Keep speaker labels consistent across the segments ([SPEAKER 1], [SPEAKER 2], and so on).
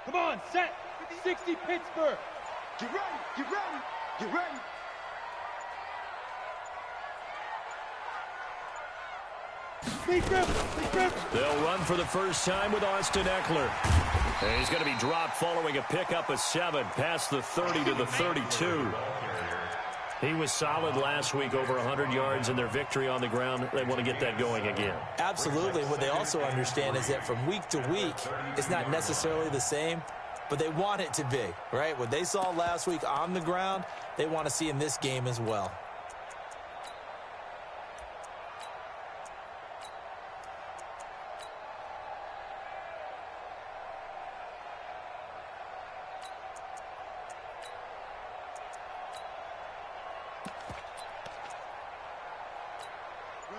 [SPEAKER 1] Come on, set. 60 Pittsburgh.
[SPEAKER 2] Get ready, get ready, get ready.
[SPEAKER 3] They'll run for the first time with Austin Eckler. And he's going to be dropped following a pickup of 7 past the 30 to the 32. He was solid last week, over 100 yards in their victory on the ground. They want to get that going again.
[SPEAKER 4] Absolutely. What they also understand is that from week to week, it's not necessarily the same, but they want it to be, right? What they saw last week on the ground, they want to see in this game as well.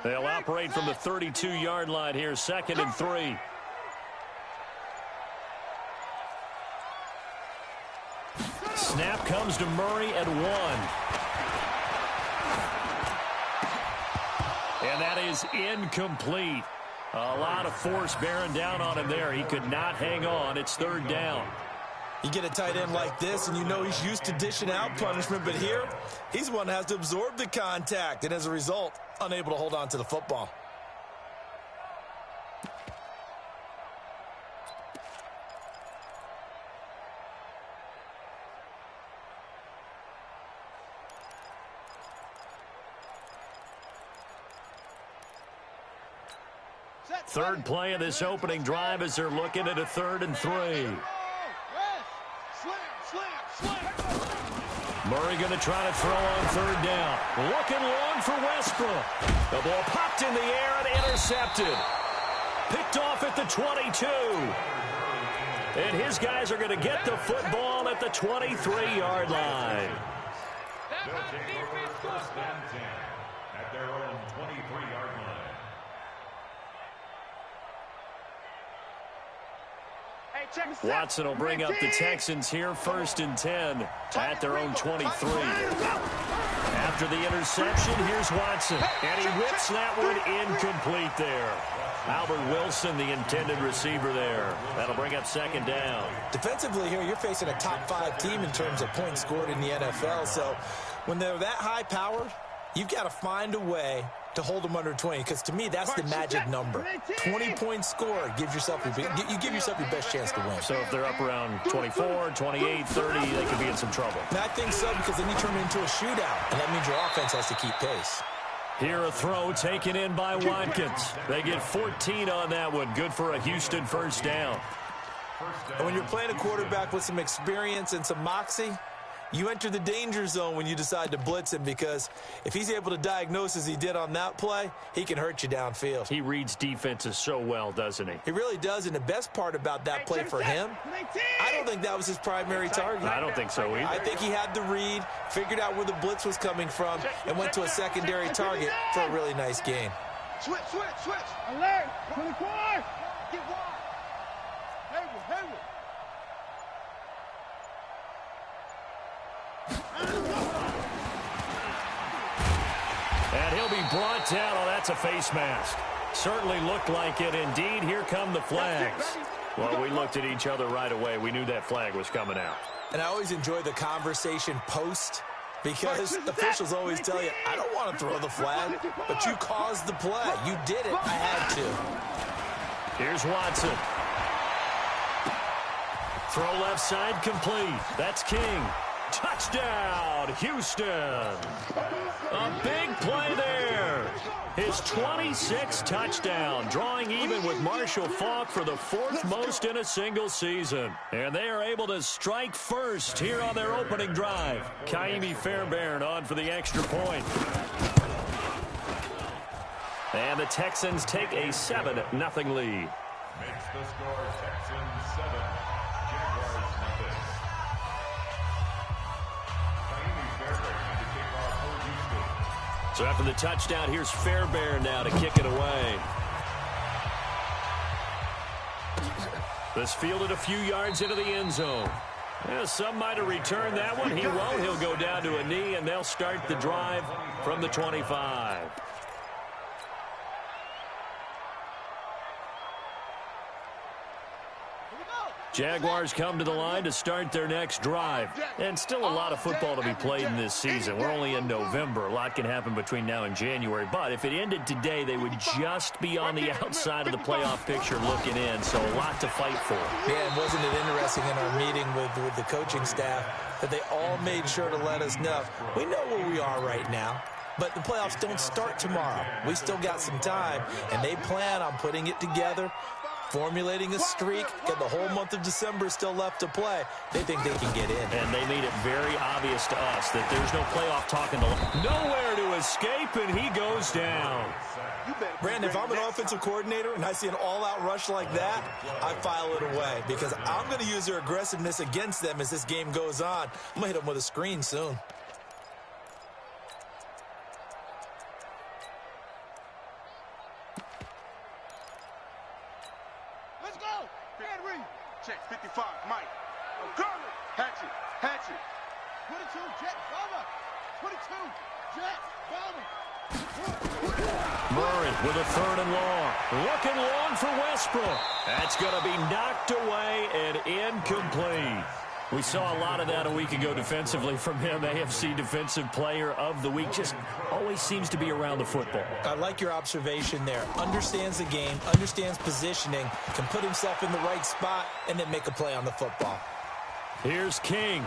[SPEAKER 3] They'll operate from the 32-yard line here, 2nd and 3. Snap comes to Murray at 1. And that is incomplete. A lot of force bearing down on him there. He could not hang on. It's 3rd down.
[SPEAKER 4] You get a tight end like this, and you know he's used to dishing out punishment, but here, he's the one that has to absorb the contact, and as a result, unable to hold on to the football.
[SPEAKER 3] Third play of this opening drive as they're looking at a 3rd and 3. Murray going to try to throw on 3rd down. Looking long for Westbrook. The ball popped in the air and intercepted. Picked off at the 22. And his guys are going to get the football at the 23-yard line.
[SPEAKER 5] They'll take over 1st and 10 at their own 23-yard line.
[SPEAKER 3] Watson will bring up the Texans here, 1st and 10 at their own 23. After the interception, here's Watson. And he whips that one incomplete there. Albert Wilson, the intended receiver there. That'll bring up 2nd down.
[SPEAKER 4] Defensively here, you're facing a top 5 team in terms of points scored in the NFL. So when they're that high-powered, you've got to find a way to hold them under 20, because to me, that's the magic number. 20 points scored gives yourself you give yourself your best chance to win.
[SPEAKER 3] So if they're up around 24, 28, 30, they could be in some trouble.
[SPEAKER 4] And I think so, because then you turn it into a shootout, and that means your offense has to keep pace.
[SPEAKER 3] Here a throw taken in by Watkins. They get 14 on that one. Good for a Houston 1st down.
[SPEAKER 4] And when you're playing a quarterback with some experience and some moxie, you enter the danger zone when you decide to blitz him, because if he's able to diagnose as he did on that play, he can hurt you downfield.
[SPEAKER 3] He reads defenses so well, doesn't he?
[SPEAKER 4] He really does, and the best part about that play for him, I don't think that was his primary target.
[SPEAKER 3] I don't think so either.
[SPEAKER 4] I think he had the read, figured out where the blitz was coming from, and went to a secondary target for a really nice gain.
[SPEAKER 2] Switch.
[SPEAKER 1] Alert. 24. Get wide. Hayward.
[SPEAKER 3] And he'll be brought down. Oh, that's a face mask. Certainly looked like it. Indeed, here come the flags. Well, we looked at each other right away. We knew that flag was coming out.
[SPEAKER 4] And I always enjoy the conversation post, because officials always tell you, I don't want to throw the flag, but you caused the play. You did it. I had to.
[SPEAKER 3] Here's Watson. Throw left side complete. That's King. Touchdown, Houston. A big play there. His 26th touchdown, drawing even with Marshall Faulk for the 4th most in a single season. And they are able to strike first here on their opening drive. Kaimi Fairbairn on for the extra point. And the Texans take a 7-0 lead.
[SPEAKER 5] Makes the score Texans 7, Jaguars nothing.
[SPEAKER 3] So after the touchdown, here's Fairbairn now to kick it away. This fielded a few yards into the end zone. Yeah, some might have returned that one. He won't. He'll go down to a knee, and they'll start the drive from the 25.
[SPEAKER 1] Here we go.
[SPEAKER 3] Jaguars come to the line to start their next drive. And still a lot of football to be played in this season. We're only in November. A lot can happen between now and January. But if it ended today, they would just be on the outside of the playoff picture looking in. So a lot to fight for.
[SPEAKER 4] Yeah, and wasn't it interesting in our meeting with the coaching staff that they all made sure to let us know, we know where we are right now. But the playoffs don't start tomorrow. We still got some time, and they plan on putting it together, formulating a streak, got the whole month of December still left to play. They think they can get in.
[SPEAKER 3] And they made it very obvious to us that there's no playoff talking to nowhere to escape, and he goes down.
[SPEAKER 4] Brandon, if I'm an offensive coordinator and I see an all-out rush like that, I file it away because I'm going to use their aggressiveness against them as this game goes on. I'm going to hit them with a screen soon.
[SPEAKER 2] Check 55, Mike. O'Connor. Hatchet. Hatchet.
[SPEAKER 1] 22, Jet, Bomber. 22, Jet, Bomber.
[SPEAKER 3] Murray with a 3rd and long. Looking long for Westbrook. That's going to be knocked away and incomplete. We saw a lot of that a week ago defensively from him. AFC Defensive Player of the Week. Just always seems to be around the football.
[SPEAKER 4] I like your observation there. Understands the game, understands positioning, can put himself in the right spot, and then make a play on the football.
[SPEAKER 3] Here's King.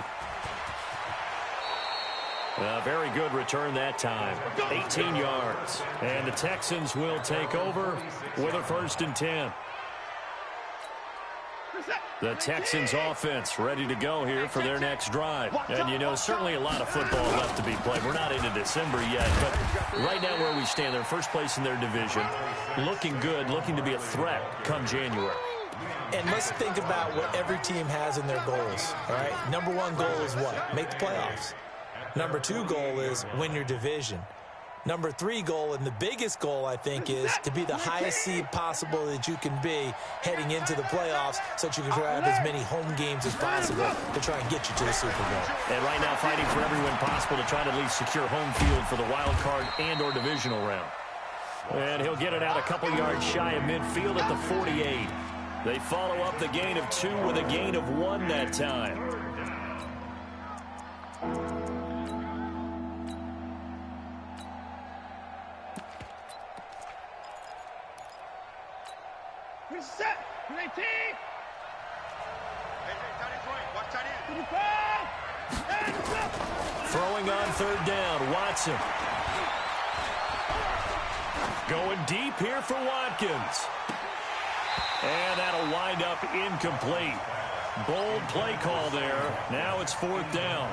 [SPEAKER 3] A very good return that time. 18 yards. And the Texans will take over with a 1st and 10. The Texans offense ready to go here for their next drive. And, you know, certainly a lot of football left to be played. We're not into December yet, but right now where we stand, they're first place in their division. Looking good, looking to be a threat come January.
[SPEAKER 4] And let's think about what every team has in their goals, all right? Number 1 goal is what? Make the playoffs. Number 2 goal is win your division. Number 3 goal, and the biggest goal, I think, is to be the highest seed possible that you can be heading into the playoffs so that you can have as many home games as possible to try and get you to the Super Bowl.
[SPEAKER 3] And right now fighting for every win possible to try to at least secure home field for the wild card and or divisional round. And he'll get it out a couple yards shy of midfield at the 48. They follow up the gain of 2 with a gain of 1 that time.
[SPEAKER 1] Set. 18.
[SPEAKER 2] Hey, tight end's right. Watch tight end.
[SPEAKER 1] 25.
[SPEAKER 3] Throwing on 3rd down, Watson. Going deep here for Watkins. And that'll wind up incomplete. Bold play call there. Now it's 4th down.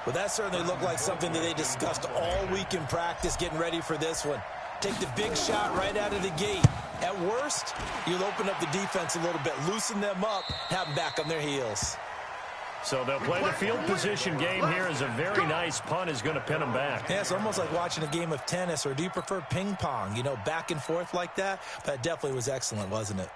[SPEAKER 4] Well, that certainly looked like something that they discussed all week in practice getting ready for this one. Take the big shot right out of the gate. At worst, you'll open up the defense a little bit, loosen them up, have them back on their heels.
[SPEAKER 3] So they'll play the field position game here as a very nice punt is going to pin them back.
[SPEAKER 4] Yeah, it's almost like watching a game of tennis, or do you prefer ping pong? You know, back and forth like that? That definitely was excellent, wasn't it?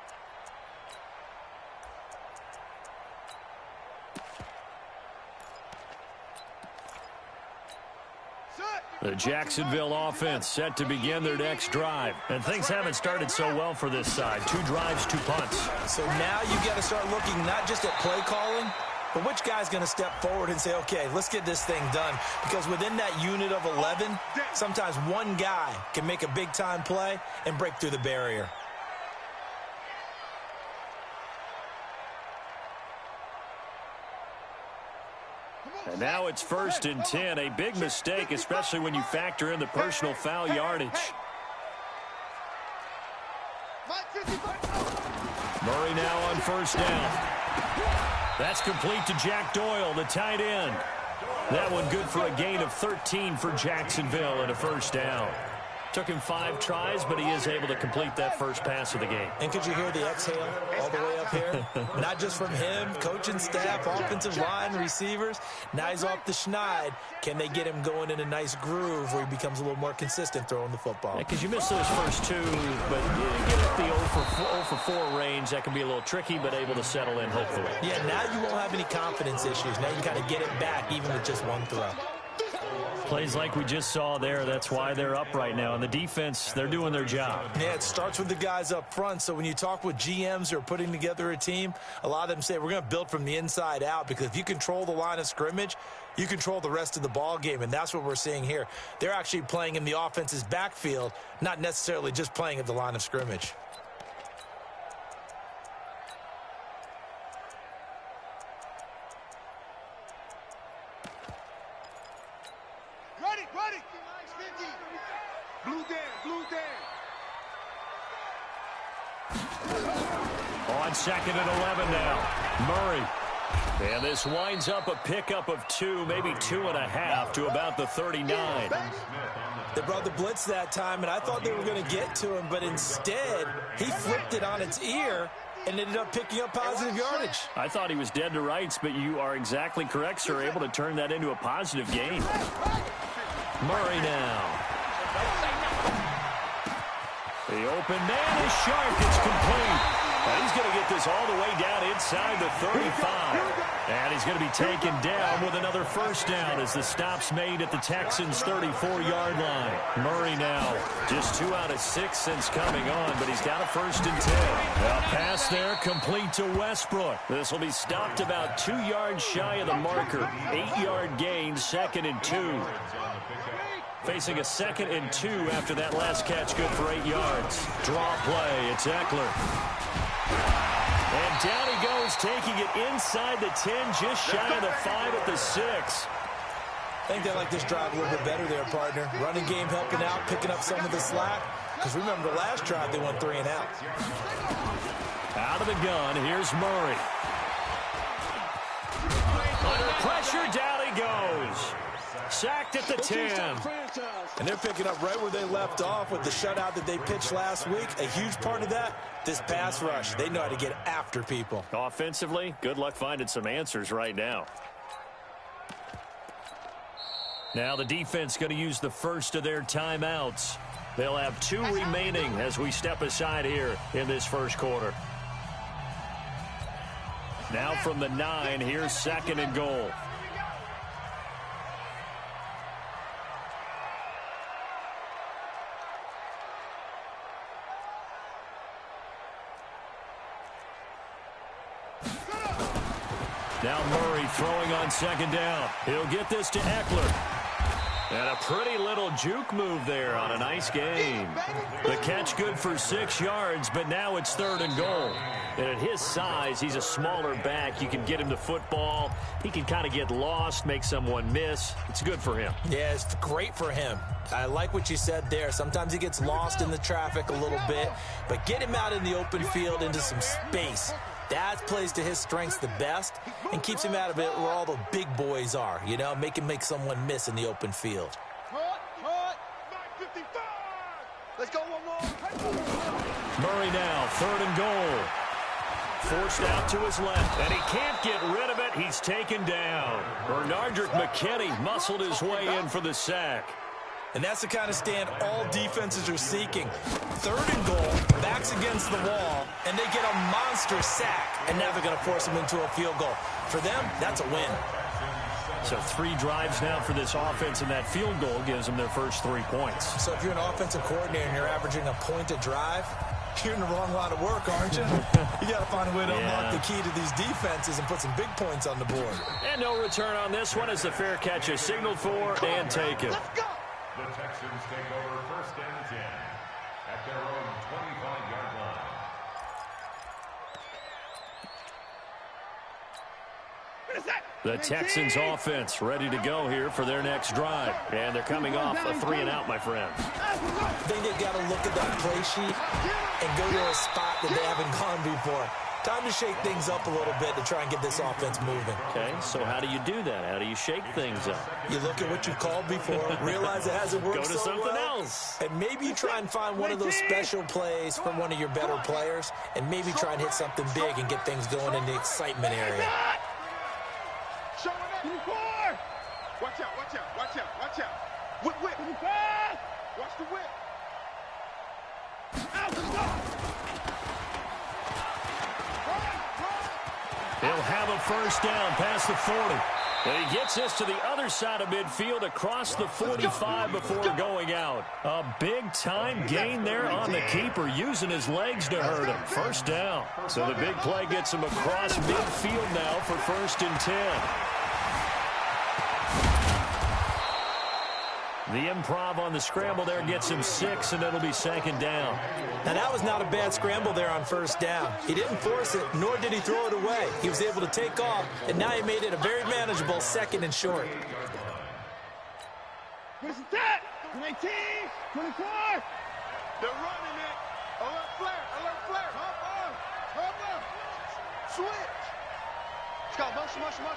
[SPEAKER 3] The Jacksonville offense set to begin their next drive. And things haven't started so well for this side. 2 drives, 2 punts.
[SPEAKER 4] So now you got to start looking not just at play calling, but which guy's going to step forward and say, okay, let's get this thing done. Because within that unit of 11, sometimes one guy can make a big-time play and break through the barrier.
[SPEAKER 3] And now it's 1st and 10. A big mistake, especially when you factor in the personal foul yardage. Murray now on 1st down. That's complete to Jack Doyle, the tight end. That one good for a gain of 13 for Jacksonville and a 1st down. Took him 5 tries, but he is able to complete that first pass of the game.
[SPEAKER 4] And could you hear the exhale all the way up here? Not just from him, coaching staff, offensive line, receivers. Now he's off the schneid. Can they get him going in a nice groove where he becomes a little more consistent throwing the football?
[SPEAKER 3] Yeah, because you miss those first 2, but you get up the 0 for 4 range. That can be a little tricky, but able to settle in, hopefully.
[SPEAKER 4] Yeah, now you won't have any confidence issues. Now you can kind of get it back even with just 1 throw.
[SPEAKER 3] Plays like we just saw there. That's why they're up right now. And the defense, they're doing their job.
[SPEAKER 4] Yeah, it starts with the guys up front. So when you talk with GMs who are putting together a team, a lot of them say we're going to build from the inside out, because if you control the line of scrimmage, you control the rest of the ball game, and that's what we're seeing here. They're actually playing in the offense's backfield, not necessarily just playing at the line of scrimmage.
[SPEAKER 1] Ready. Blue Dan.
[SPEAKER 3] On 2nd and 11 now. Murray. And this winds up a pickup of 2, maybe 2.5 to about the 39.
[SPEAKER 4] They brought the blitz that time, and I thought they were going to get to him, but instead he flipped it on its ear and ended up picking up positive yardage.
[SPEAKER 3] I thought he was dead to rights, but you are exactly correct, sir. Able to turn that into a positive gain. Murray now. The open man is sharp. It's complete. And he's going to get this all the way down inside the 35. And he's going to be taken down with another first down as the stop's made at the Texans' 34-yard line. Murray now just 2 out of 6 since coming on, but he's got a 1st and 10. A pass there complete to Westbrook. This will be stopped about 2 yards shy of the marker. 8-yard gain, 2nd and 2. Facing a 2nd and 2 after that last catch, good for 8 yards. Draw play, it's Eckler. And down he goes, taking it inside the 10, just shy of the 5 at the 6.
[SPEAKER 4] I think they like this drive a little bit better there, partner. Running game helping out, picking up some of the slack. Because remember, the last drive they went 3 and out.
[SPEAKER 3] Out of the gun, here's Murray. Under pressure, down he goes. Sacked at the 10.
[SPEAKER 4] And they're picking up right where they left off with the shutout that they pitched last week. A huge part of that, this pass rush. They know how to get after people.
[SPEAKER 3] Offensively, good luck finding some answers right now. Now the defense going to use the first of their timeouts. They'll have 2 remaining as we step aside here in this first quarter. Now from the 9, here's 2nd and goal. Now Murray throwing on 2nd down. He'll get this to Eckler. And a pretty little juke move there on a nice gain. The catch good for 6 yards, but now it's 3rd and goal. And at his size, he's a smaller back. You can get him the football. He can kind of get lost, make someone miss. It's good for him.
[SPEAKER 4] Yeah, it's great for him. I like what you said there. Sometimes he gets lost in the traffic a little bit, but get him out in the open field into some space. That plays to his strengths the best and keeps him out of it where all the big boys are, you know, make someone miss in the open field.
[SPEAKER 1] Let's go one more.
[SPEAKER 3] Murray now, 3rd and goal. Forced out to his left, and he can't get rid of it. He's taken down. Bernardrick McKinney muscled his way in for the sack.
[SPEAKER 4] And that's the kind of stand all defenses are seeking. 3rd and goal, backs against the wall, and they get a monster sack. And now they're going to force him into a field goal. For them, that's a win.
[SPEAKER 3] So 3 drives now for this offense, and that field goal gives them their first 3 points.
[SPEAKER 4] So if you're an offensive coordinator and you're averaging a point a drive, you're in the wrong line of work, aren't you? You got to find a way to unlock the key to these defenses and put some big points on the board.
[SPEAKER 3] And no return on this one as the fair catch is signaled for and taken.
[SPEAKER 1] Let's go.
[SPEAKER 5] The Texans take over 1st and 10 at their own 25-yard line.
[SPEAKER 3] The Texans offense ready to go here for their next drive. And they're coming off a 3-and-out, my friend.
[SPEAKER 4] I think they've got to look at that play sheet and go to a spot that they haven't gone before. Time to shake things up a little bit to try and get this offense moving.
[SPEAKER 3] Okay, so how do you do that? How do you shake things up?
[SPEAKER 4] You look at what you called before, realize it hasn't worked
[SPEAKER 3] Go to
[SPEAKER 4] so
[SPEAKER 3] something
[SPEAKER 4] well,
[SPEAKER 3] else.
[SPEAKER 4] and maybe you try and find one of those special plays from one of your better players, and maybe try and hit something big and get things going in the excitement area.
[SPEAKER 1] Watch out, watch out, watch out, watch out. Whip, whip. Watch the whip.
[SPEAKER 3] He'll have a first down past the 40. And he gets this to the other side of midfield across the 45 before going out. A big-time gain there on the keeper, using his legs to hurt him. First down. So the big play gets him across midfield now for 1st and 10. The improv on the scramble there gets him 6, and it'll be 2nd down.
[SPEAKER 4] Now, that was not a bad scramble there on 1st down. He didn't force it, nor did he throw it away. He was able to take off, and now he made it a very manageable 2nd and short.
[SPEAKER 1] Where's the set? 19, 24.
[SPEAKER 2] They're running it. Alert flare, alert flare. Hop on. Switch. Let's go, motion.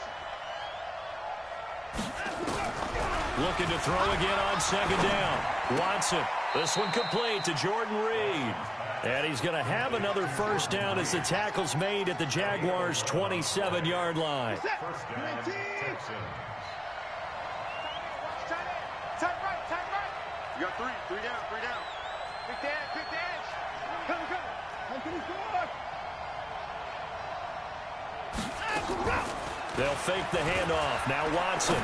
[SPEAKER 3] Looking to throw again on 2nd down. Watson. This one complete to Jordan Reed. And he's going to have another 1st down as the tackle's made at the Jaguars' 27-yard line.
[SPEAKER 2] Tight right. You got three down. Big dash. Come.
[SPEAKER 3] They'll fake the handoff. Now Watson.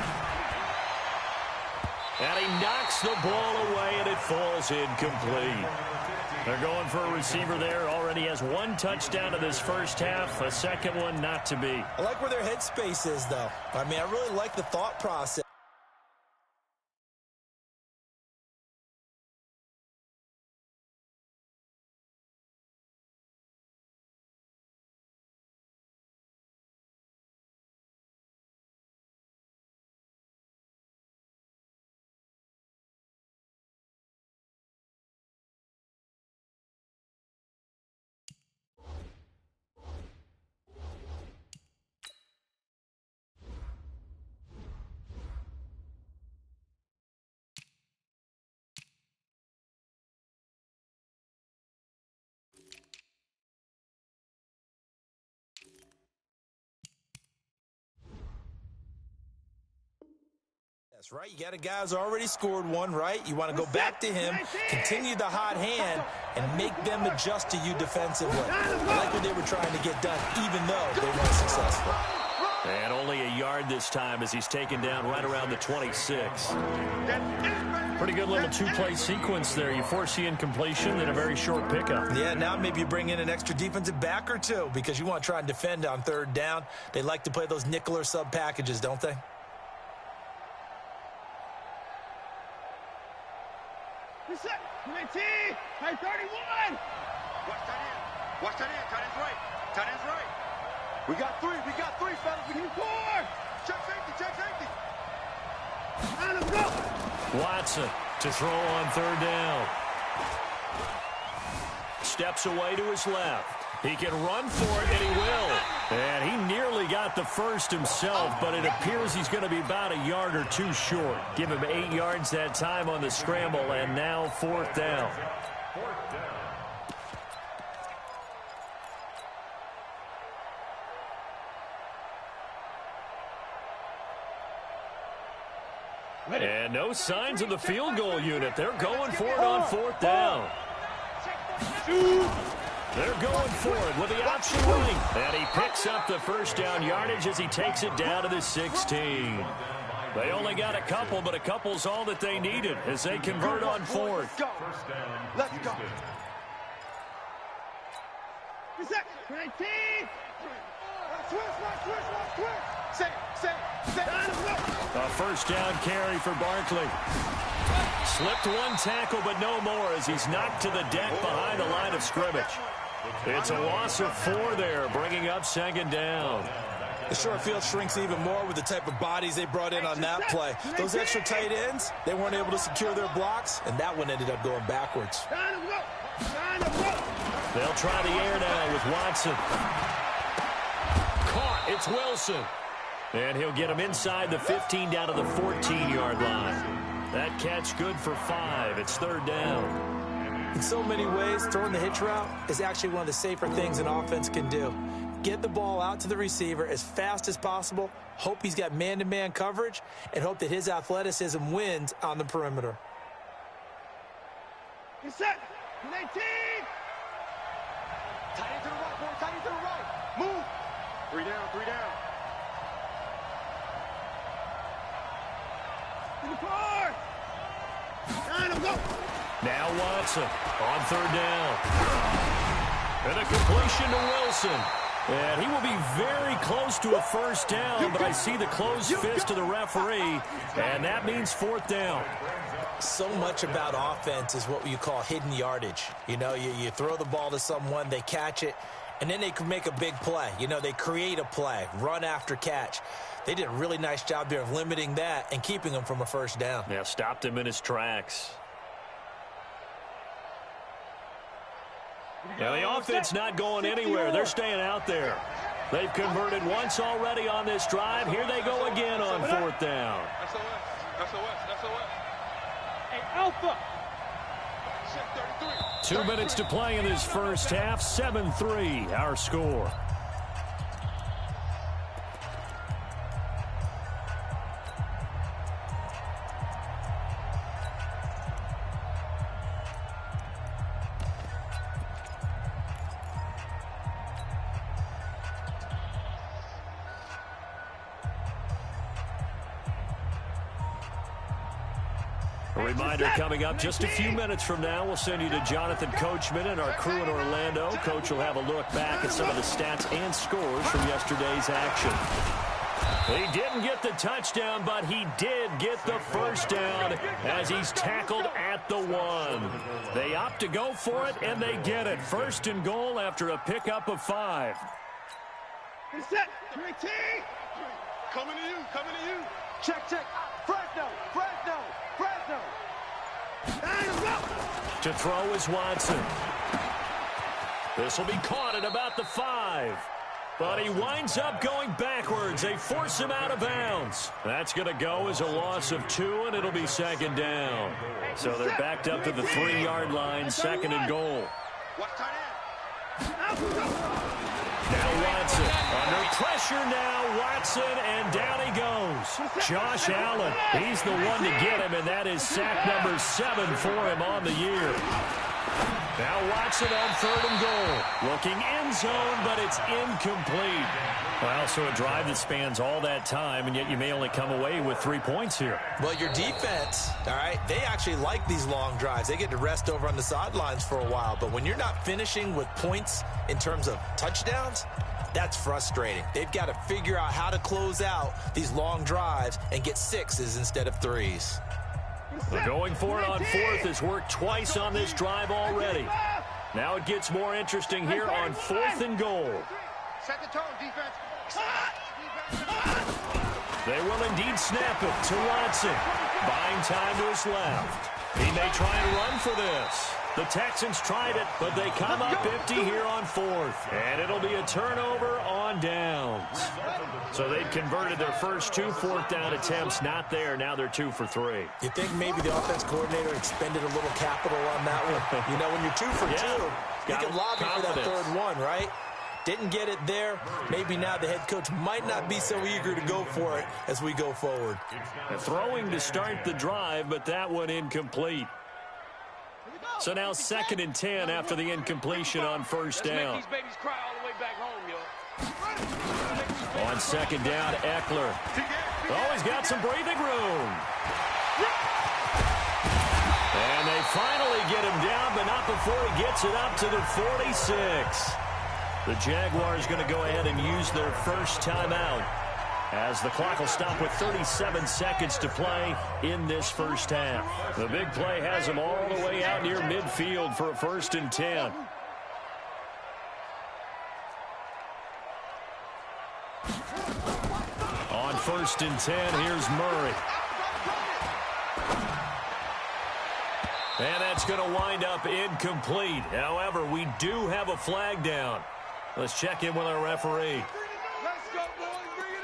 [SPEAKER 3] And he knocks the ball away, and it falls incomplete. They're going for a receiver there. Already has 1 touchdown in this first half. A second one not to be.
[SPEAKER 4] I like where their headspace is, though. I mean, I really like the thought process. That's right. You got a guy who's already scored one, right? You want to go back to him, continue the hot hand, and make them adjust to you defensively. I like what they were trying to get done, even though they weren't successful.
[SPEAKER 3] And only a yard this time as he's taken down right around the 26. Pretty good little 2-play sequence there. You force the incompletion and a very short pickup.
[SPEAKER 4] Yeah, now maybe you bring in an extra defensive back or two because you want to try and defend on 3rd down. They like to play those nickel or sub packages, don't they?
[SPEAKER 1] Reset. 19, 31.
[SPEAKER 2] Watch that in. Tight end's right. We got three, fellas. We need 4. Check safety.
[SPEAKER 1] Now let's go.
[SPEAKER 3] Watson to throw on 3rd down. Steps away to his left. He can run for it, and he will. And he nearly got the first himself, but it appears he's going to be about a yard or 2 short. Give him 8 yards that time on the scramble, and now 4th down. And no signs of the field goal unit. They're going for it on 4th down. They're going for it with the option running. And he picks up the 1st down yardage as he takes it down to the 16. They only got a couple, but a couple's all that they needed as they convert on 4th.
[SPEAKER 2] Let's go.
[SPEAKER 1] Reset. 19.
[SPEAKER 2] Switch. Say.
[SPEAKER 3] A 1st down carry for Barkley. Slipped 1 tackle, but no more as he's knocked to the deck behind the line of scrimmage. It's a loss of 4 there, bringing up 2nd down.
[SPEAKER 4] The short field shrinks even more with the type of bodies they brought in on that play. Those extra tight ends, they weren't able to secure their blocks, and that one ended up going backwards.
[SPEAKER 3] They'll try the air now with Watson. Caught. It's Wilson. And he'll get him inside the 15 down to the 14-yard line. That catch good for 5. It's 3rd down.
[SPEAKER 4] In so many ways, throwing the hitch route is actually one of the safer things an offense can do. Get the ball out to the receiver as fast as possible, hope he's got man-to-man coverage, and hope that his athleticism wins on the perimeter.
[SPEAKER 1] You're set. 19.
[SPEAKER 2] Tight end to the right, boy. Tight end to the right. Move. 3 down.
[SPEAKER 3] Now Watson on third down. And a completion to Wilson. And he will be very close to a first down, but I see the closed fist of the referee, and that means fourth down.
[SPEAKER 4] So much about offense is what you call hidden yardage. You know, you throw the ball to someone, they catch it, and then they can make a big play. You know, they create a play, run after catch. They did a really nice job there of limiting that and keeping him from a first down.
[SPEAKER 3] Yeah, stopped him in his tracks. Now, the offense not going anywhere. They're staying out there. They've converted once already on this drive. Here they go again on fourth down.
[SPEAKER 1] Hey, Alpha.
[SPEAKER 3] 2 minutes to play in this first half. 7-3, our score. A reminder coming up just a few minutes from now. We'll send you to Jonathan Coachman and our crew in Orlando. Coach will have a look back at some of the stats and scores from yesterday's action. He didn't get the touchdown, but he did get the first down as he's tackled at the 1. They opt to go for it, and they get it. First and goal after a pickup of 5.
[SPEAKER 1] Set. Coming to you. Check. Fresno.
[SPEAKER 3] To throw is Watson. This will be caught at about the 5. But he winds up going backwards. They force him out of bounds. That's going to go as a loss of 2, and it'll be second down. So they're backed up to the 3-yard line, second and goal. Now Watson. Under pressure now, Watson, and down he goes. Josh Allen, he's the one to get him, and that is sack number 7 for him on the year. Now Watson on third and goal. Looking end zone, but it's incomplete. Well, so a drive that spans all that time, and yet you may only come away with 3 points here.
[SPEAKER 4] Well, your defense, all right, they actually like these long drives. They get to rest over on the sidelines for a while. But when you're not finishing with points in terms of touchdowns, that's frustrating. They've got to figure out how to close out these long drives and get 6s instead of 3s.
[SPEAKER 3] Well, going for it on fourth has worked twice on this drive already. Now it gets more interesting here on fourth and goal.
[SPEAKER 2] Set the tone, defense.
[SPEAKER 3] They will indeed snap it to Watson. Buying time to his left. He may try and run for this. The Texans tried it, but they come up empty here on fourth. And it'll be a turnover on downs. So they'd converted their first 2 fourth-down attempts. Not there. Now they're 2 for 3.
[SPEAKER 4] You think maybe the offense coordinator expended a little capital on that one? You know, when you're 2 for 2, you can lobby for that third one, right? Didn't get it there. Maybe now the head coach might not be so eager to go for it as we go forward.
[SPEAKER 3] Throwing to start the drive, but that one incomplete. So now 2nd and 10 after the incompletion on first down.
[SPEAKER 1] These babies cry all the way back home, yo.
[SPEAKER 3] On second down, Eckler. Oh, he's got some breathing room. And they finally get him down, but not before he gets it up to the 46. The Jaguars going to go ahead and use their first timeout as the clock will stop with 37 seconds to play in this first half. The big play has them all the way out near midfield for a 1st and 10. On 1st and 10, here's Murray. And that's going to wind up incomplete. However, we do have a flag down. Let's check in with our referee.
[SPEAKER 1] Let's go, boys. Bring it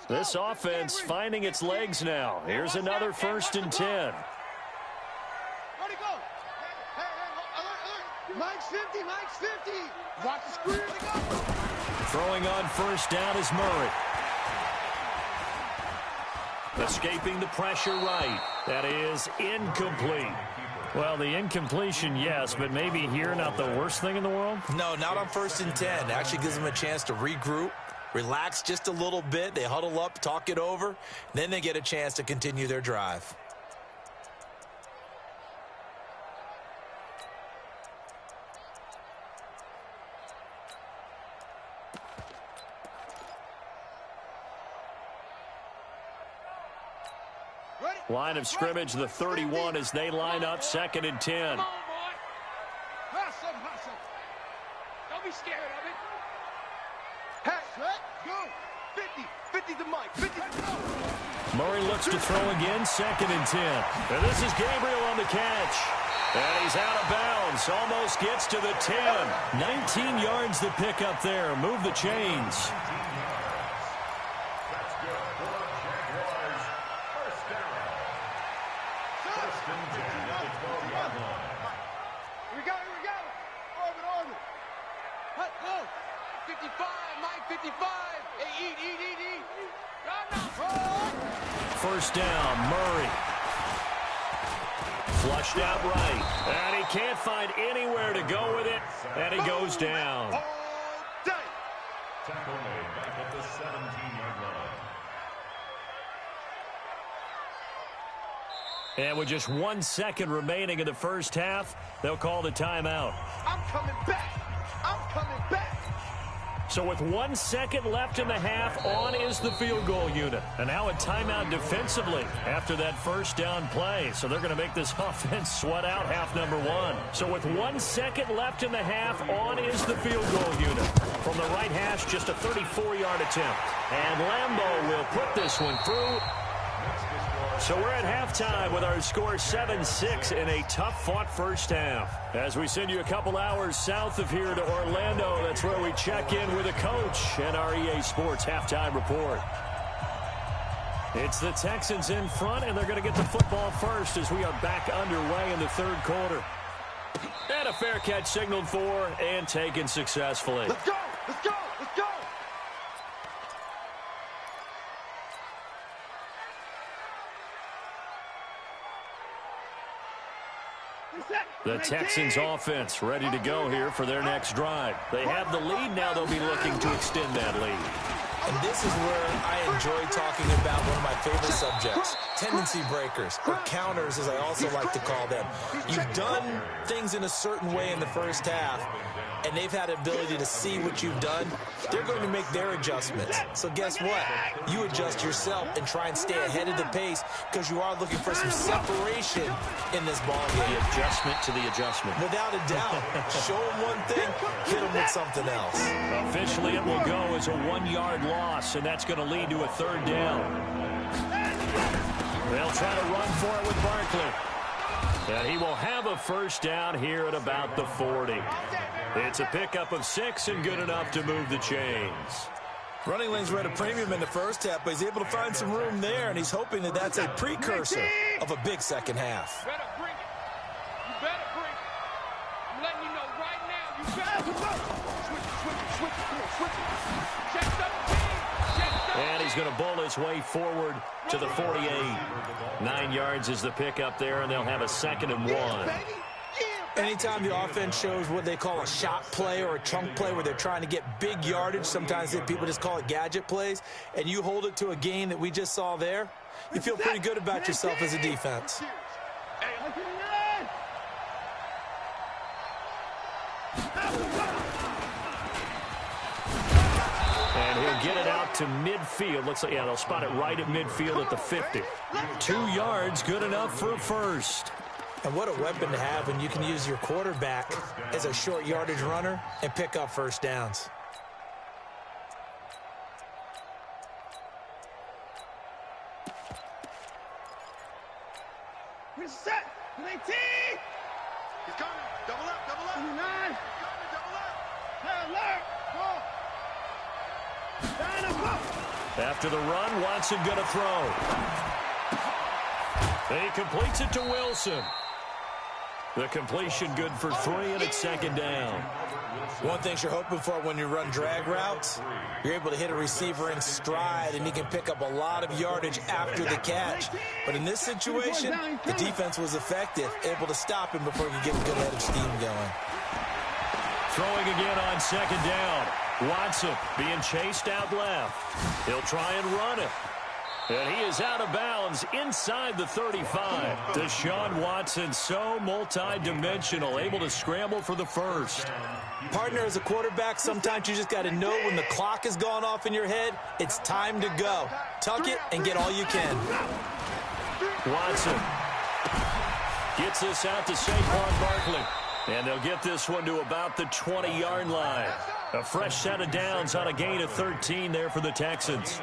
[SPEAKER 1] on.
[SPEAKER 3] This offense finding its legs now. Here's another 1st and 10.
[SPEAKER 1] Where'd he go? Hey, alert. Mike's 50, Mike's 50. Watch the screen.
[SPEAKER 3] Throwing on first down is Murray. Escaping the pressure right. That is incomplete. Well, the incompletion, yes, but maybe here not the worst thing in the world?
[SPEAKER 4] No, not on 1st and 10. Actually gives them a chance to regroup, relax just a little bit. They huddle up, talk it over. Then they get a chance to continue their drive.
[SPEAKER 3] Line of scrimmage, the 31 as they line up 2nd and 10.
[SPEAKER 1] Come on, boy. Hustle, hustle. Don't be scared of it. Hey, set, go. 50. 50 to Mike. 50 to go.
[SPEAKER 3] Murray looks to throw again, 2nd and 10. And this is Gabriel on the catch. And he's out of bounds. Almost gets to the 10. 19 yards the pick up there. Move the chains.
[SPEAKER 5] That's good for the Jaguars. First down. First and 10 at the 12-yard line.
[SPEAKER 1] Here we go, here we go. Orbit, orbit. Hut, go. 55, Mike, 55. Hey, eat.
[SPEAKER 3] First down, Murray. Flushed out right. And he can't find anywhere to go with it. And he goes down.
[SPEAKER 1] All day.
[SPEAKER 5] Tackle made back at the 17-yard line.
[SPEAKER 3] And with just 1 second remaining in the first half, they'll call the timeout.
[SPEAKER 1] I'm coming back.
[SPEAKER 3] So with 1 second left in the half, on is the field goal unit. And now a timeout defensively after that first down play. So they're going to make this offense sweat out half number 1. So with 1 second left in the half, on is the field goal unit. From the right hash, just a 34-yard attempt. And Lambeau will put this one through. So we're at halftime with our score 7-6 in a tough-fought first half. As we send you a couple hours south of here to Orlando, that's where we check in with a coach and our EA Sports halftime report. It's the Texans in front, and they're going to get the football first as we are back underway in the third quarter. And a fair catch signaled for and taken successfully.
[SPEAKER 1] Let's go.
[SPEAKER 3] The Texans offense ready to go here for their next drive. They have the lead. Now they'll be looking to extend that lead.
[SPEAKER 4] And this is where I enjoy talking about one of my favorite subjects, tendency breakers, or counters as I also like to call them. You've done things in a certain way in the first half, and they've had the ability to see what you've done. They're going to make their adjustments. So guess what? You adjust yourself and try and stay ahead of the pace because you are looking for some separation in this ball game.
[SPEAKER 3] The adjustment to the adjustment.
[SPEAKER 4] Without a doubt. Show them one thing, hit them with something else.
[SPEAKER 3] Officially, it will go as a 1-yard loss, and that's going to lead to a third down. They'll try to run for it with Barkley. And he will have a first down here at about the 40. It's a pickup of 6 and good enough to move the chains.
[SPEAKER 4] Running lanes were at a premium in the first half, but he's able to find some room there, and he's hoping that that's a precursor of a big second half.
[SPEAKER 1] You better bring it. I'm letting you know right now. You better switch it. Check double team.
[SPEAKER 3] And he's going to bowl his way forward to the 48. 9 yards is the pickup there, and they'll have a 2nd and 1.
[SPEAKER 4] Anytime the offense shows what they call a shot play or a chunk play where they're trying to get big yardage, sometimes people just call it gadget plays, and you hold it to a gain that we just saw there, you feel pretty good about yourself as a defense.
[SPEAKER 3] And he'll get it out to midfield. Looks like, yeah, they'll spot it right at midfield at the 50. 2 yards, good enough for a first.
[SPEAKER 4] And what a weapon to have when you can use your quarterback as a short yardage runner and pick up first downs.
[SPEAKER 1] Here's set. 19. He's coming. Double up. 9. Double up. Hey, alert. Go.
[SPEAKER 3] After the run, Watson going to throw. He completes it to Wilson. The completion good for 3, and it's second down.
[SPEAKER 4] One thing you're hoping for when you run drag routes, you're able to hit a receiver in stride, and he can pick up a lot of yardage after the catch. But in this situation, the defense was effective, able to stop him before he could get a good head of steam going.
[SPEAKER 3] Throwing again on second down. Watson being chased out left. He'll try and run it. And he is out of bounds inside the 35. Deshaun Watson, so multi-dimensional, able to scramble for the first.
[SPEAKER 4] Partner, as a quarterback, sometimes you just got to know when the clock has gone off in your head, it's time to go. Tuck it and get all you can.
[SPEAKER 3] Watson gets this out to Saquon Barkley. And they'll get this one to about the 20-yard line. A fresh set of downs on a gain of 13 there for the Texans.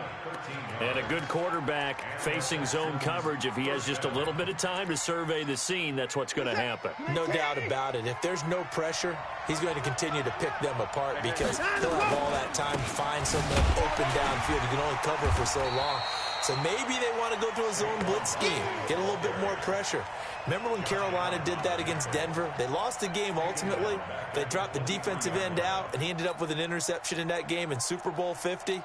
[SPEAKER 3] And a good quarterback facing zone coverage. If he has just a little bit of time to survey the scene, that's what's going to happen.
[SPEAKER 4] No doubt about it. If there's no pressure, he's going to continue to pick them apart because he'll have all that time to find someone open downfield. He can only cover for so long. So maybe they want to go to a zone blitz scheme, get a little bit more pressure. Remember when Carolina did that against Denver? They lost the game ultimately. They dropped the defensive end out, and he ended up with an interception in that game in Super Bowl 50.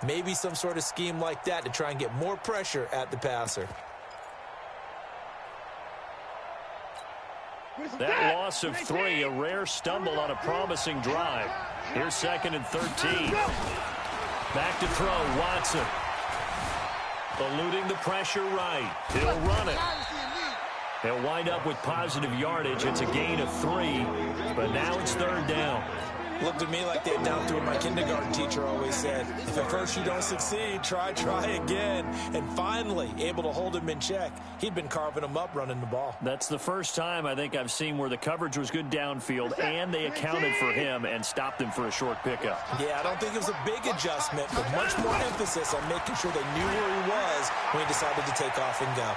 [SPEAKER 4] Maybe some sort of scheme like that to try and get more pressure at the passer.
[SPEAKER 3] That loss of 3, a rare stumble on a promising drive. Here's second and 13. Back to throw, Watson. Eluding the pressure right. He'll run it. He'll wind up with positive yardage. It's a gain of 3, but now it's third down.
[SPEAKER 4] Looked to me like they announced what my kindergarten teacher always said. If at first you don't succeed, try again. And finally, able to hold him in check. He'd been carving him up running the ball.
[SPEAKER 3] That's the first time I think I've seen where the coverage was good downfield and they accounted for him and stopped him for a short pickup.
[SPEAKER 4] Yeah, I don't think it was a big adjustment, but much more emphasis on making sure they knew where he was when he decided to take off and go.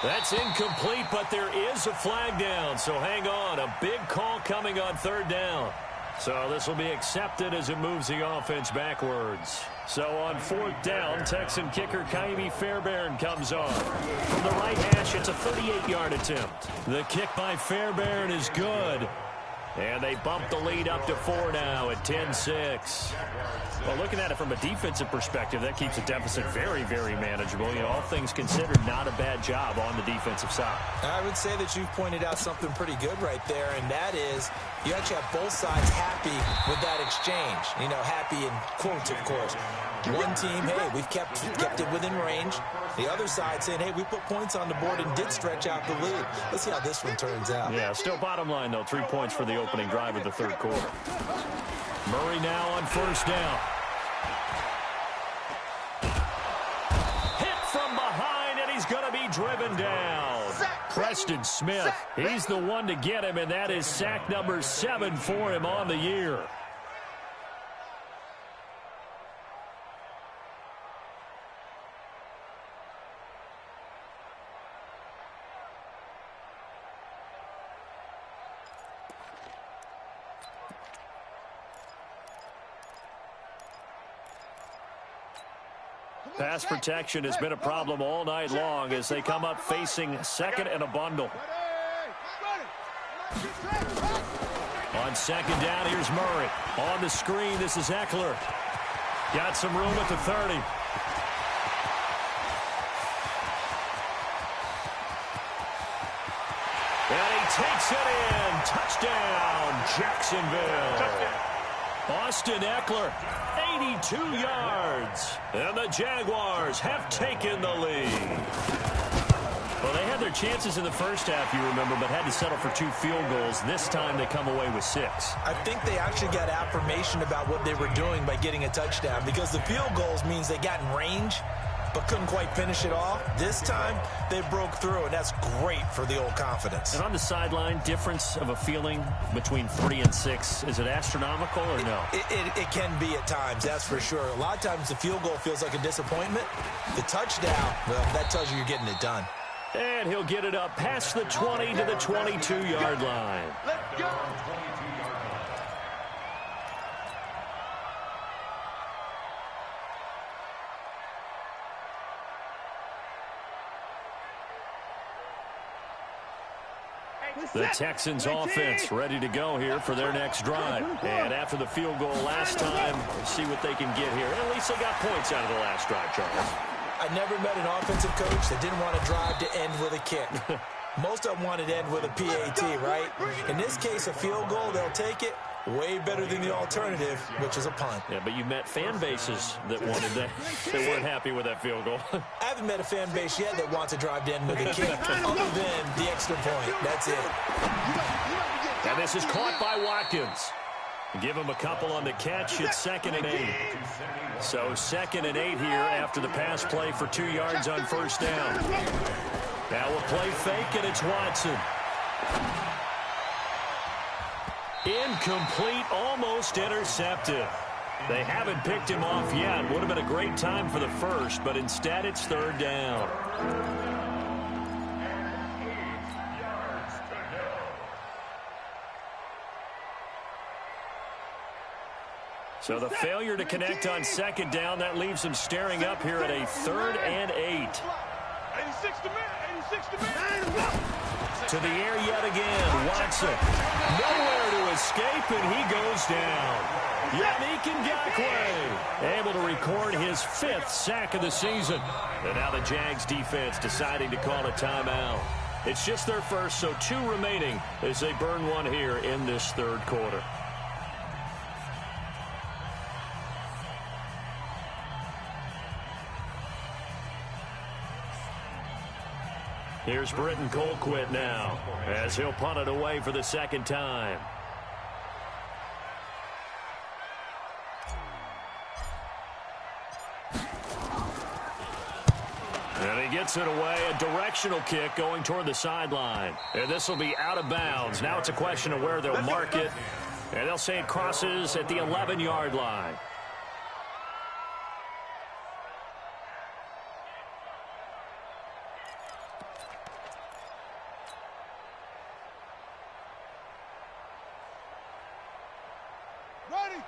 [SPEAKER 3] That's incomplete, but there is a flag down, so hang on. A big call coming on third down. So this will be accepted as it moves the offense backwards. So on fourth down, Texan kicker Kaimi Fairbairn comes on. From the right hash, it's a 38-yard attempt. The kick by Fairbairn is good. And they bump the lead up to 4 now at 10-6. Well, looking at it from a defensive perspective, that keeps the deficit very, very manageable. You know, all things considered, not a bad job on the defensive side.
[SPEAKER 4] I would say that you've pointed out something pretty good right there, and that is you actually have both sides happy with that exchange. You know, happy in quotes, of course. One team, hey, we've kept it within range. The other side saying, hey, we put points on the board and did stretch out the lead. Let's see how this one turns out.
[SPEAKER 3] Yeah, still bottom line, though, 3 points for the opening drive of the third quarter. Murray now on first down. Hit from behind, and he's going to be driven down. Preston Smith, he's the one to get him, and that is sack number 7 for him on the year. Pass protection has been a problem all night long as they come up facing second and a bundle. On second down, here's Murray. On the screen, this is Eckler. Got some room at the 30. And he takes it in. Touchdown, Jacksonville.
[SPEAKER 2] Touchdown.
[SPEAKER 3] Austin Eckler, 82 yards. And the Jaguars have taken the lead. Well, they had their chances in the first half, you remember, but had to settle for 2 field goals. This time they come away with 6.
[SPEAKER 4] I think they actually got affirmation about what they were doing by getting a touchdown because the field goals means they got in range but couldn't quite finish it off. This time, they broke through, and that's great for the old confidence.
[SPEAKER 3] And on the sideline, difference of a feeling between 3 and 6, is it astronomical or no?
[SPEAKER 4] It can be at times, that's for sure. A lot of times the field goal feels like a disappointment. The touchdown, well, that tells you you're getting it done.
[SPEAKER 3] And he'll get it up past the 20 to the 22-yard line.
[SPEAKER 1] Let's go.
[SPEAKER 3] The Texans offense ready to go here for their next drive. And after the field goal last time, let's see what they can get here. At least they got points out of the last drive, Charles.
[SPEAKER 4] I never met an offensive coach that didn't want to drive to end with a kick. Most of them wanted to end with a PAT, right? In this case, a field goal, they'll take it. Way better than the alternative, which is a punt.
[SPEAKER 3] Yeah, but you met fan bases that wanted that. They weren't happy with that field goal.
[SPEAKER 4] I haven't met a fan base yet that wants to drive to end with a kick other than the extra point. That's it.
[SPEAKER 3] And this is caught by Watkins. Give him a couple on the catch. It's 2nd and 8. So 2nd and 8 here after the pass play for 2 yards on first down. Now we'll play fake, and it's Watson. Incomplete, almost intercepted. They haven't picked him off yet. Would have been a great time for the first, but instead it's 3rd down. So the failure to connect on 2nd down, that leaves them staring up here at a 3rd and 8.
[SPEAKER 1] 86 to man.
[SPEAKER 3] To the air yet again. Watson. Nowhere to escape, and he goes down. Yannick Ngakoue able to record his 5th sack of the season. And now the Jags defense deciding to call a timeout. It's just their first, so 2 remaining as they burn one here in this 3rd quarter. Here's Britton Colquitt now as he'll punt it away for the 2nd time. And he gets it away, a directional kick going toward the sideline. And this will be out of bounds. Now it's a question of where they'll mark it. And they'll say it crosses at the 11-yard line.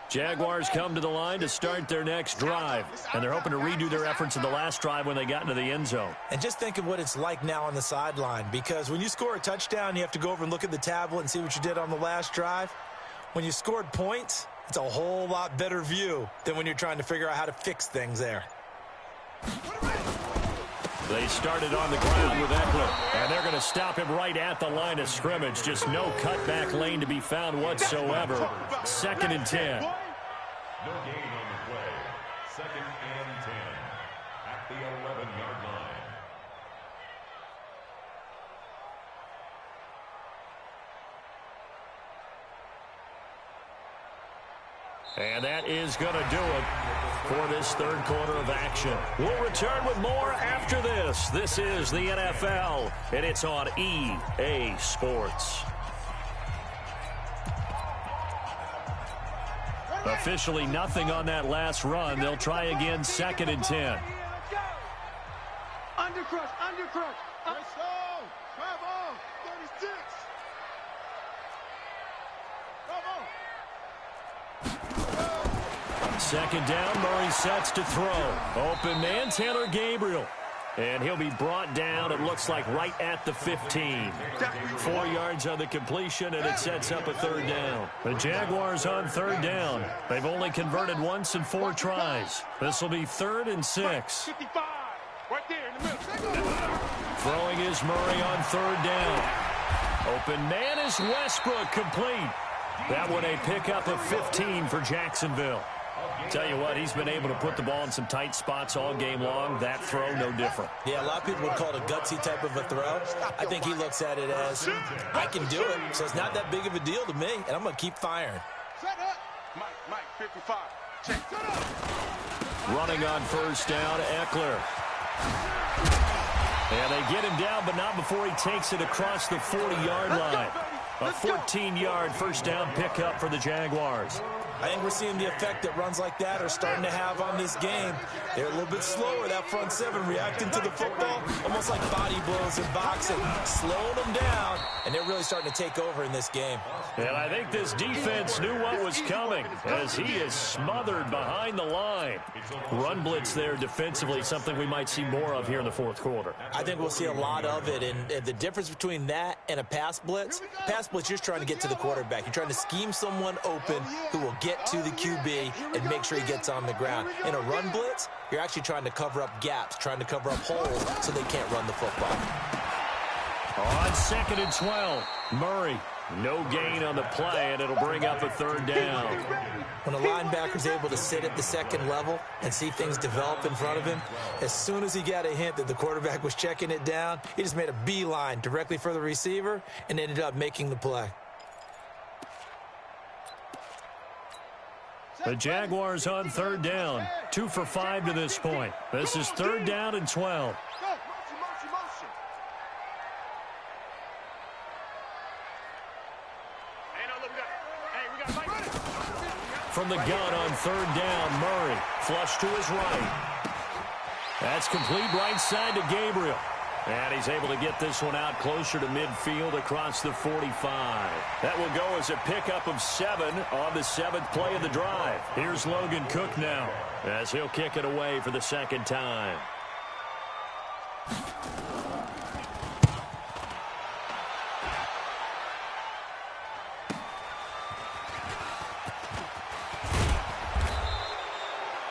[SPEAKER 3] Jaguars come to the line to start their next drive, and they're hoping to redo their efforts in the last drive when they got into the end zone.
[SPEAKER 4] And just think of what it's like now on the sideline, because when you score a touchdown, you have to go over and look at the tablet and see what you did on the last drive. When you scored points, it's a whole lot better view than when you're trying to figure out how to fix things there.
[SPEAKER 3] They started on the ground with Eckler, and they're going to stop him right at the line of scrimmage. Just no cutback lane to be found whatsoever. 2nd and 10.
[SPEAKER 5] No gain on the play. 2nd and 10 at the 11-yard line.
[SPEAKER 3] And that is going to do it for this 3rd quarter of action. We'll return with more after this. This is the NFL, and it's on EA Sports. Officially nothing on that last run. They'll try again, 2nd and 10.
[SPEAKER 1] Undercrush. Let's go. Bravo. 36. Bravo.
[SPEAKER 3] 2nd down, Murray sets to throw. Open man, Taylor Gabriel. And he'll be brought down, it looks like, right at the 15. 4 yards on the completion, and it sets up a 3rd down. The Jaguars on 3rd down. They've only converted once in 4 tries. This will be 3rd and 6.
[SPEAKER 1] 55. Right there in the middle.
[SPEAKER 3] Throwing is Murray on 3rd down. Open man is Westbrook, complete. That one a pickup of 15 for Jacksonville. Tell you what, he's been able to put the ball in some tight spots all game long. That throw, no different.
[SPEAKER 4] Yeah, a lot of people would call it a gutsy type of a throw. I think he looks at it as, I can do it, so it's not that big of a deal to me, and I'm going to keep firing.
[SPEAKER 1] Set up. Mike, 55. Check. Set up.
[SPEAKER 3] Running on first down, Eckler. And they get him down, but not before he takes it across the 40-yard line. A 14-yard first down pickup for the Jaguars.
[SPEAKER 4] I think we're seeing the effect that runs like that are starting to have on this game. They're a little bit slower, that front seven, reacting to the football, almost like body blows in boxing, slowing them down, and they're really starting to take over in this game.
[SPEAKER 3] And I think this defense knew what was coming as he is smothered behind the line. Run blitz there defensively, something we might see more of here in the fourth quarter.
[SPEAKER 4] I think we'll see a lot of it, and the difference between that and a pass blitz, you're just trying to get to the quarterback. You're trying to scheme someone open who will get to the QB and make sure he gets on the ground. In a run blitz, you're actually trying to cover up gaps, trying to cover up holes so they can't run the football.
[SPEAKER 3] On 2nd and 12, Murray. No gain on the play, and it'll bring up a 3rd down.
[SPEAKER 4] When a linebacker's able to sit at the second level and see things develop in front of him, as soon as he got a hint that the quarterback was checking it down, he just made a beeline directly for the receiver and ended up making the play.
[SPEAKER 3] The Jaguars on 3rd down. 2 for 5 to this point. This is 3rd down and 12. From the gun on 3rd down, Murray. Flush to his right. That's complete right side to Gabriel. And he's able to get this one out closer to midfield across the 45. That will go as a pickup of 7 on the 7th play of the drive. Here's Logan Cook now as he'll kick it away for the 2nd time.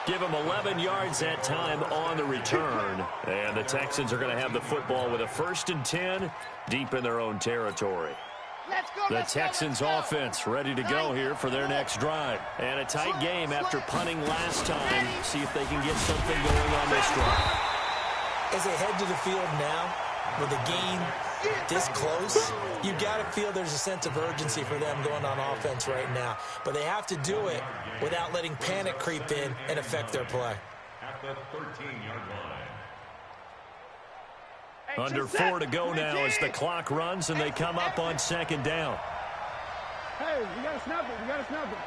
[SPEAKER 3] Give him 11 yards that time on the return. And the Texans are going to have the football with a 1st and 10 deep in their own territory. The Texans offense ready to go here for their next drive. And a tight game after punting last time. See if they can get something going on this drive.
[SPEAKER 4] As they head to the field now, with a game this close, you got to feel there's a sense of urgency for them going on offense right now. But they have to do it without letting panic creep in and affect their play.
[SPEAKER 5] At the 13-yard line.
[SPEAKER 3] Under 4 to go now as the clock runs and they come up on 2nd down.
[SPEAKER 1] Hey, we got to snap it. We got to snap it.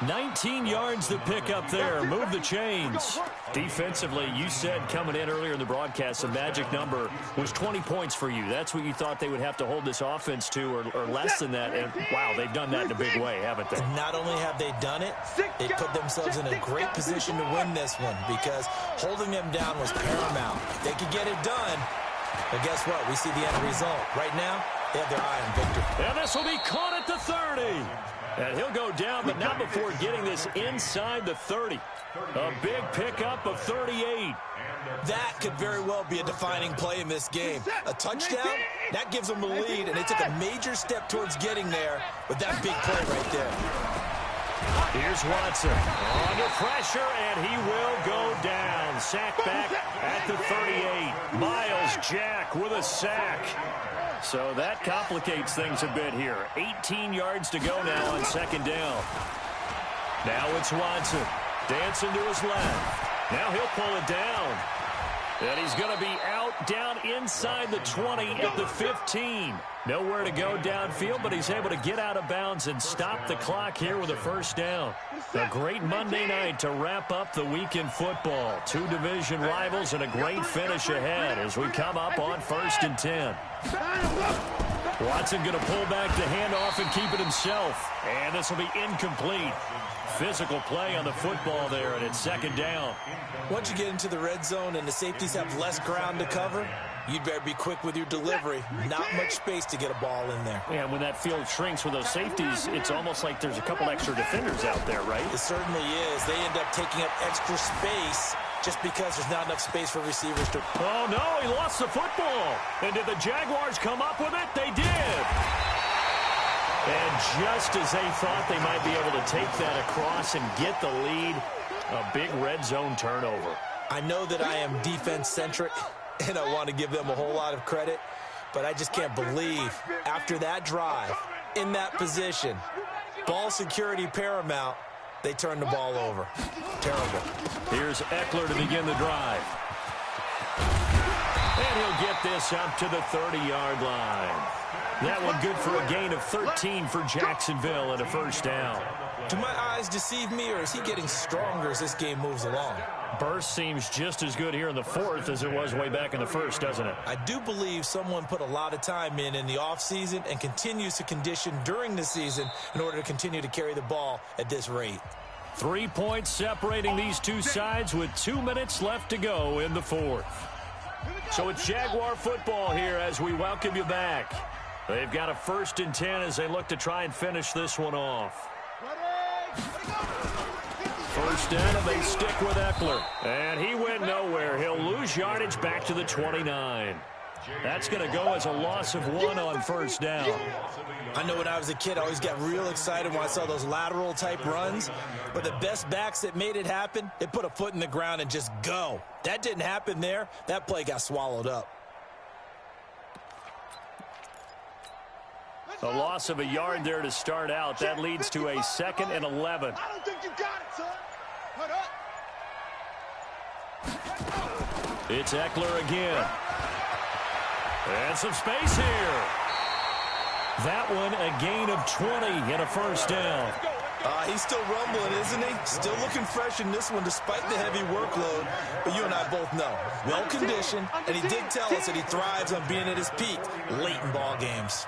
[SPEAKER 3] 19 yards to pick up there. Move the chains. Defensively, you said coming in earlier in the broadcast, the magic number was 20 points for you. That's what you thought they would have to hold this offense to or less than that. And, wow, they've done that in a big way, haven't they?
[SPEAKER 4] And not only have they done it, they put themselves in a great position to win this one because holding them down was paramount. If they could get it done, but guess what? We see the end result. Right now, they have their eye on victory.
[SPEAKER 3] And this will be caught at the 30. And he'll go down, but not before getting this inside the 30. A big pickup of 38.
[SPEAKER 4] That could very well be a defining play in this game. A touchdown, that gives them the lead, and they took a major step towards getting there with that big play right there.
[SPEAKER 3] Here's Watson under pressure, and he will go down. Sack back at the 38. Miles Jack with a sack. So that complicates things a bit here. 18 yards to go now on 2nd down. Now it's Watson. Dancing to his left. Now he'll pull it down. And he's going to be out down inside the 20 at the 15. Nowhere to go downfield, but he's able to get out of bounds and stop the clock here with a 1st down. A great Monday night to wrap up the week in football. 2 division rivals and a great finish ahead as we come up on 1st and 10. Watson going to pull back the handoff and keep it himself. And this will be incomplete. Physical play on the football there, and it's 2nd down.
[SPEAKER 4] Once you get into the red zone and the safeties have less ground to cover, you'd better be quick with your delivery. Not much space to get a ball in there.
[SPEAKER 3] Yeah, when that field shrinks with those safeties, it's almost like there's a couple extra defenders out there, right?
[SPEAKER 4] It certainly is. They end up taking up extra space just because there's not enough space for receivers to...
[SPEAKER 3] Oh, no, he lost the football. And did the Jaguars come up with it? They did. And just as they thought they might be able to take that across and get the lead, a big red zone turnover.
[SPEAKER 4] I know that I am defense-centric, and I want to give them a whole lot of credit, but I just can't believe after that drive, in that position, ball security paramount, they turn the ball over. Terrible.
[SPEAKER 3] Here's Eckler to begin the drive. And he'll get this up to the 30-yard line. That one good for a gain of 13 for Jacksonville and a first down.
[SPEAKER 4] Do my eyes deceive me, or is he getting stronger as this game moves along?
[SPEAKER 3] Burst seems just as good here in the fourth as it was way back in the first, doesn't it?
[SPEAKER 4] I do believe someone put a lot of time in the offseason and continues to condition during the season in order to continue to carry the ball at this rate.
[SPEAKER 3] 3 points separating these two sides with 2 minutes left to go in the fourth. So it's Jaguar football here as we welcome you back. They've got a 1st and 10 as they look to try and finish this one off. First down, and they stick with Eckler. And he went nowhere. He'll lose yardage back to the 29. That's going to go as a loss of 1 on first down.
[SPEAKER 4] I know when I was a kid, I always got real excited when I saw those lateral-type runs. But the best backs that made it happen, they put a foot in the ground and just go. That didn't happen there. That play got swallowed up.
[SPEAKER 3] A loss of a yard there to start out. That leads to a 2nd and 11.
[SPEAKER 1] I don't think you got it, son. Put up.
[SPEAKER 3] It's Eckler again. And some space here. That one a gain of 20 and a first down.
[SPEAKER 4] He's still rumbling, isn't he? Still looking fresh in this one despite the heavy workload. But you and I both know, well-conditioned, and he did tell us that he thrives on being at his peak late in ball games.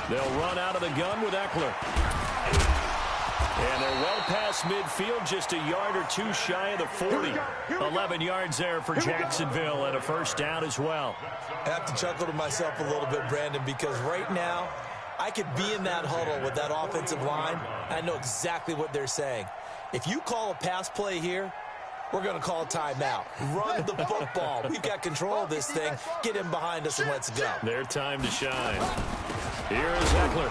[SPEAKER 3] They'll run out of the gun with Eckler. And they're well past midfield, just a yard or two shy of the 40. 11 yards there for Jacksonville and a first down as well.
[SPEAKER 4] I have to chuckle to myself a little bit, Brandon, because right now, I could be in that huddle with that offensive line. I know exactly what they're saying. If you call a pass play here, we're going to call a timeout. Run the football. We've got control of this thing. Get him behind us and let's go.
[SPEAKER 3] Their time to shine. Here's Eckler.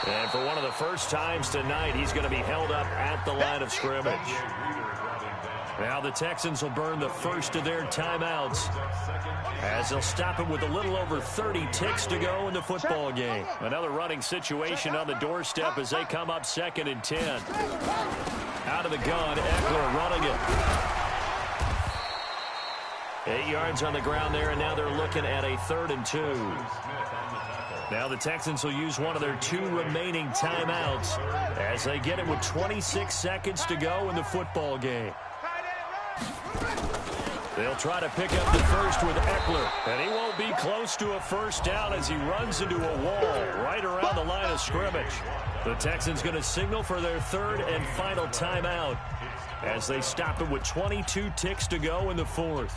[SPEAKER 3] And for one of the first times tonight, he's going to be held up at the line of scrimmage. Now the Texans will burn the first of their timeouts as they'll stop it with a little over 30 ticks to go in the football game. Another running situation on the doorstep as they come up 2nd and 10. Out of the gun, Eckler running it. 8 yards on the ground there, and now they're looking at a 3rd and 2. Now the Texans will use one of their 2 remaining timeouts as they get it with 26 seconds to go in the football game. They'll try to pick up the first with Eckler, and he won't be close to a first down as he runs into a wall right around the line of scrimmage. The Texans going to signal for their 3rd and final timeout as they stop it with 22 ticks to go in the 4th.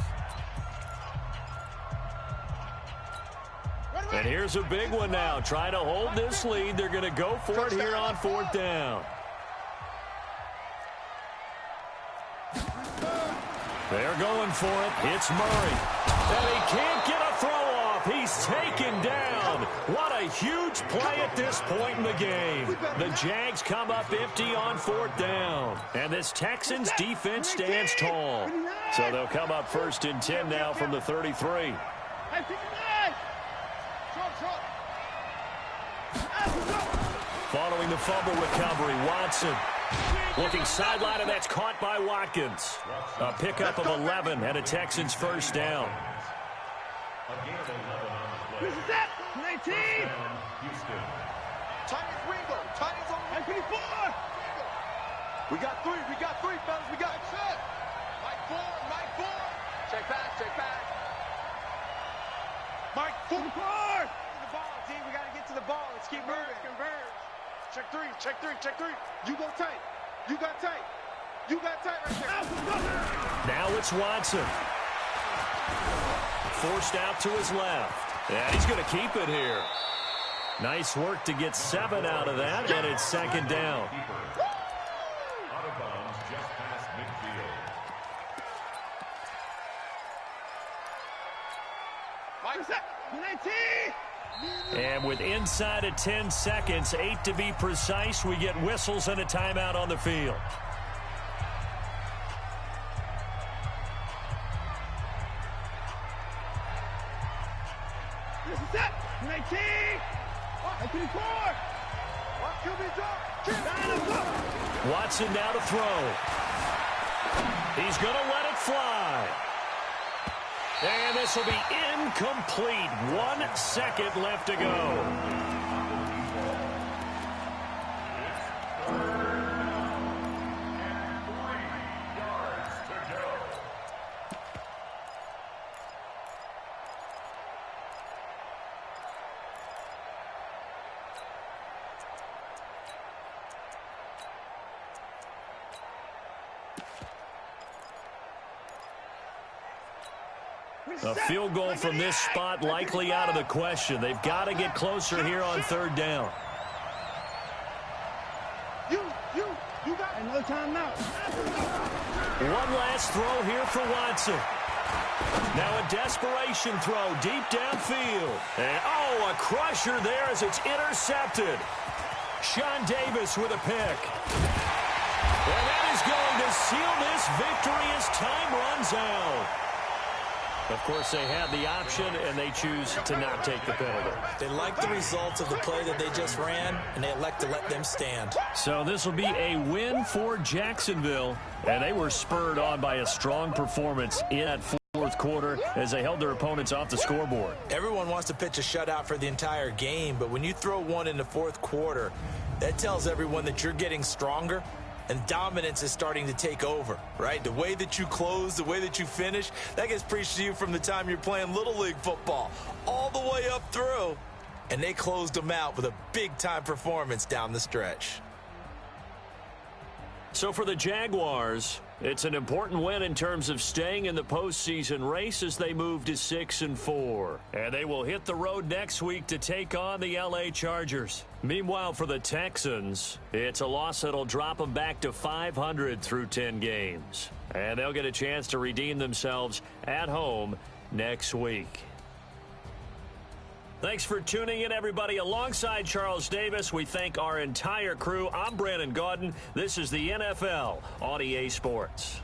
[SPEAKER 3] And here's a big one now. Trying to hold this lead. They're going to go for it here on 4th down. They're going for it. It's Murray. And he can't get a throw off. He's taken down. What a huge play at this point in the game. The Jags come up empty on 4th down. And this Texans defense stands tall. So they'll come up 1st and 10 now from the 33. Following the fumble recovery, Watson. Looking sideline, and that's caught by Watkins. A pickup of 11 and a Texans first down.
[SPEAKER 1] This is it. 19. Tiny's Ringo. Tiny's on the 24. We got 3. We got 3, fellas. We got it. Mike 4. Mike 4. Check back. Check back. Mike 4. The ball, D. We got to get to the ball. Let's keep moving. Converge. Check 3. Check 3. Check 3. You go tight. You got tight. You got tight right there.
[SPEAKER 3] Now it's Watson. Forced out to his left. Yeah, he's going to keep it here. Nice work to get 7 out of that, and it's 2nd down.
[SPEAKER 5] Out of bounds just past midfield.
[SPEAKER 1] Mike set. 19.
[SPEAKER 3] And with inside of 10 seconds, 8 to be precise, we get whistles and a timeout on the field.
[SPEAKER 1] This is set. 19. 24.
[SPEAKER 3] Watson now to throw. He's going to let it fly. And this will be incomplete. 1 second left to go. A field goal from this spot likely out of the question. They've got to get closer here on 3rd down.
[SPEAKER 1] You got no time now.
[SPEAKER 3] One last throw here for Watson. Now a desperation throw deep downfield. And oh, a crusher there as it's intercepted. Sean Davis with a pick. And that is going to seal this victory as time runs out. Of course, they had the option, and they choose to not take the penalty.
[SPEAKER 4] They like the results of the play that they just ran, and they elect to let them stand.
[SPEAKER 3] So this will be a win for Jacksonville, and they were spurred on by a strong performance in that 4th quarter as they held their opponents off the scoreboard.
[SPEAKER 4] Everyone wants to pitch a shutout for the entire game, but when you throw one in the 4th quarter, that tells everyone that you're getting stronger. And dominance is starting to take over, right? The way that you close, the way that you finish, that gets preached to you from the time you're playing Little League football all the way up through. And they closed them out with a big-time performance down the stretch.
[SPEAKER 3] So for the Jaguars, it's an important win in terms of staying in the postseason race as they move to 6-4. And they will hit the road next week to take on the LA Chargers. Meanwhile, for the Texans, it's a loss that'll drop them back to 500 through 10 games. And they'll get a chance to redeem themselves at home next week. Thanks for tuning in, everybody. Alongside Charles Davis, we thank our entire crew. I'm Brandon Gaudin. This is the NFL on EA Sports.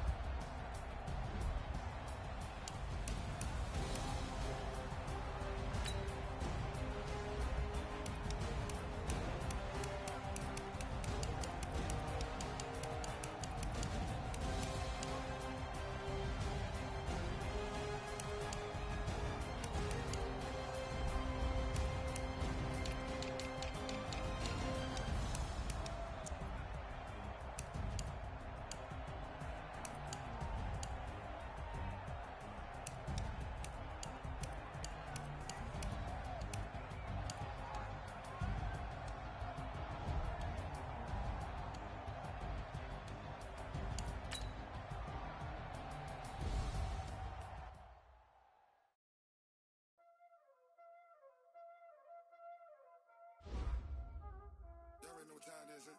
[SPEAKER 6] Y'all already know what time it is, huh?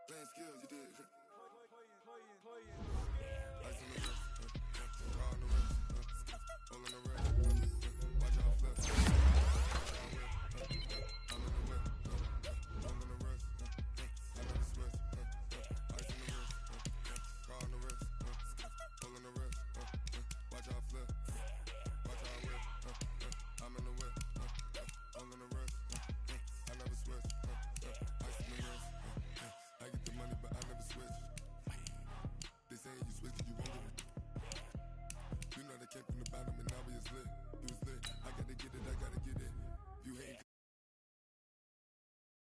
[SPEAKER 6] Playing skills, you did.